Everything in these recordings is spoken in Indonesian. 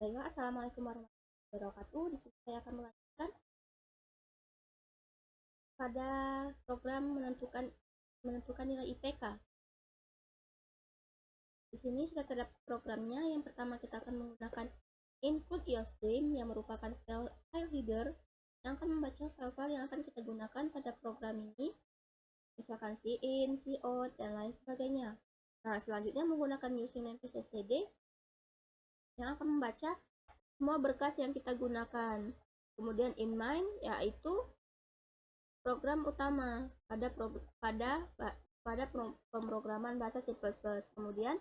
Baiklah, Assalamualaikum warahmatullahi wabarakatuh. Di sini saya akan melanjutkan pada program menentukan nilai IPK. Di sini sudah terdapat programnya. Yang pertama kita akan menggunakan include iostream yang merupakan file reader yang akan membaca file-file yang akan kita gunakan pada program ini, misalkan cin, cout, dan lain sebagainya. Nah, selanjutnya menggunakan username std yang akan membaca semua berkas yang kita gunakan. Kemudian inline yaitu program utama pada pemrograman bahasa C++. Kemudian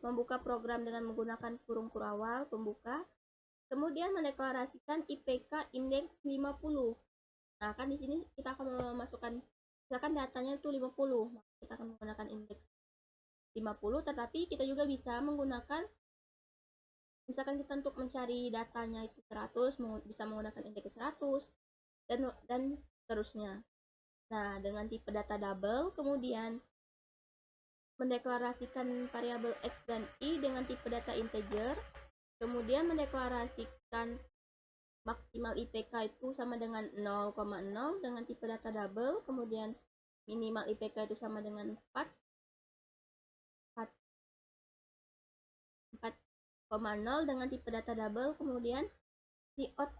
membuka program dengan menggunakan kurung kurawal pembuka. Kemudian mendeklarasikan IPK indeks 50. Nah, kan di sini kita akan memasukkan misalkan datanya itu 50, maka kita akan menggunakan indeks 50, tetapi kita juga bisa menggunakan misalkan kita untuk mencari datanya itu 100, bisa menggunakan indeks 100 dan seterusnya. Nah, dengan tipe data double, kemudian mendeklarasikan variabel X dan Y dengan tipe data integer, kemudian mendeklarasikan maksimal IPK itu sama dengan 0,0 dengan tipe data double, kemudian minimal IPK itu sama dengan 4,0 dengan tipe data double, kemudian cout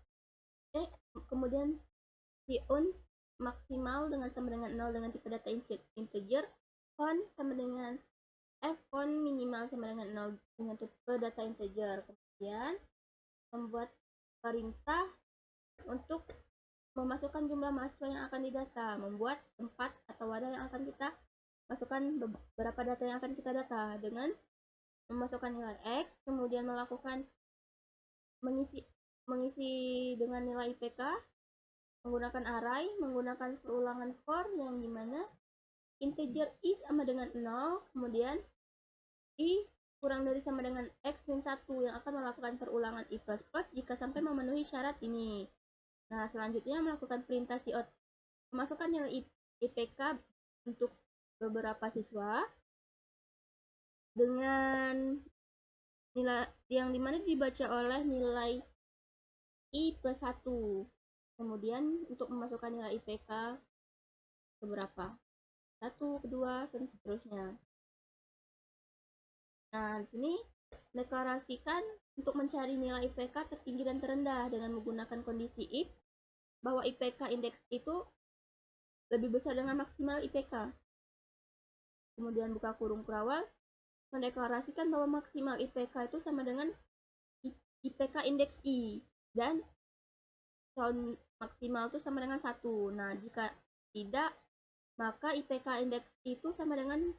maksimal sama dengan 0 dengan tipe data integer, font sama dengan font minimal sama dengan 0 dengan tipe data integer. Kemudian membuat perintah untuk memasukkan jumlah mahasiswa yang akan didata, membuat tempat atau wadah yang akan kita masukkan beberapa data yang akan kita data dengan memasukkan nilai X, kemudian melakukan mengisi dengan nilai IPK, menggunakan array, menggunakan perulangan for yang dimana integer I sama dengan 0, kemudian I kurang dari sama dengan X min 1 yang akan melakukan perulangan I++ jika sampai memenuhi syarat ini. Nah, selanjutnya melakukan perintah cout, memasukkan nilai IPK untuk beberapa siswa dengan nilai yang dimana dibaca oleh nilai I plus 1. Kemudian untuk memasukkan nilai IPK beberapa 1, kedua, dan seterusnya. Nah, di sini deklarasikan untuk mencari nilai IPK tertinggi dan terendah dengan menggunakan kondisi if bahwa IPK indeks itu lebih besar dengan maksimal IPK. Kemudian buka kurung kurawal, mendeklarasikan bahwa maksimal IPK itu sama dengan IPK indeks I dan sound maksimal itu sama dengan 1. Nah, jika tidak, maka IPK indeks itu sama dengan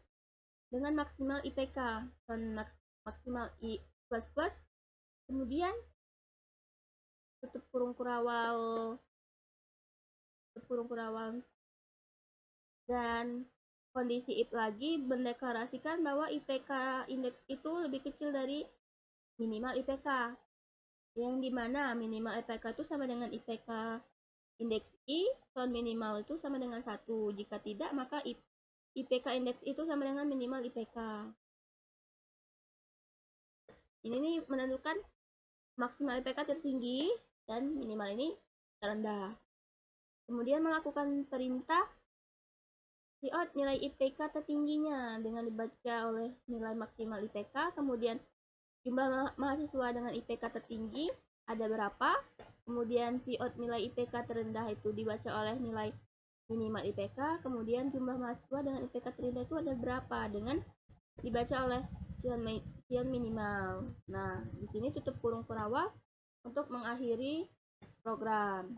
maksimal IPK sound maksimal I++. Kemudian tutup kurung kurawal dan kondisi if lagi mendeklarasikan bahwa IPK indeks itu lebih kecil dari minimal IPK, yang dimana minimal IPK itu sama dengan IPK indeks I, sound minimal itu sama dengan 1. Jika tidak, maka IPK indeks itu sama dengan minimal IPK. Ini nih menentukan maksimal IPK tertinggi dan minimal ini terendah. Kemudian melakukan perintah cout nilai IPK tertingginya dengan dibaca oleh nilai maksimal IPK, kemudian jumlah mahasiswa dengan IPK tertinggi ada berapa, kemudian cout nilai IPK terendah itu dibaca oleh nilai minimal IPK, kemudian jumlah mahasiswa dengan IPK terendah itu ada berapa dengan dibaca oleh cian minimal. Nah, di sini tutup kurung kurawal untuk mengakhiri program.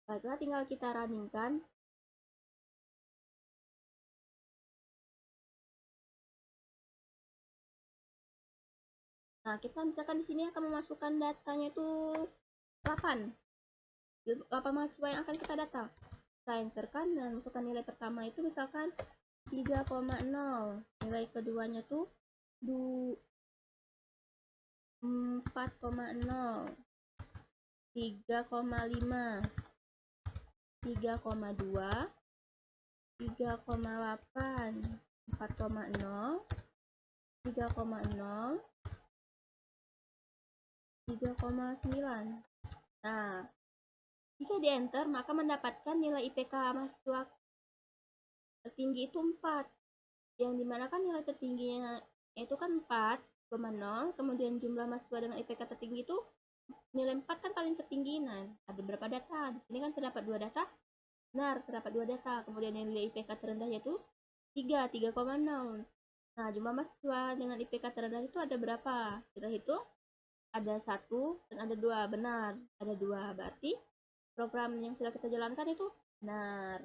Baiklah, tinggal kita runningkan. Nah, kita misalkan di sini akan memasukkan datanya itu 8 mahasiswa yang akan kita data. Kita enterkan dan masukkan nilai pertama itu misalkan 3,0, nilai keduanya tuh 4,0, 3,5, 3,2, 3,8, 4,0, 3,0, 3,9. Nah, jika di enter maka mendapatkan nilai IPK mahasiswa tertinggi itu 4, yang dimana kan nilai tertingginya itu kan 4,0, kemudian jumlah mahasiswa dengan IPK tertinggi itu nilai 4 kan paling tertinggi. Nah, ada berapa data? Di sini kan terdapat 2 data. Benar, terdapat 2 data. Kemudian nilai IPK terendah yaitu 3,0. Nah, jumlah mahasiswa dengan IPK terendah itu ada berapa? Kita hitung. Ada 1 dan ada 2. Benar, ada 2. Berarti program yang sudah kita jalankan itu benar.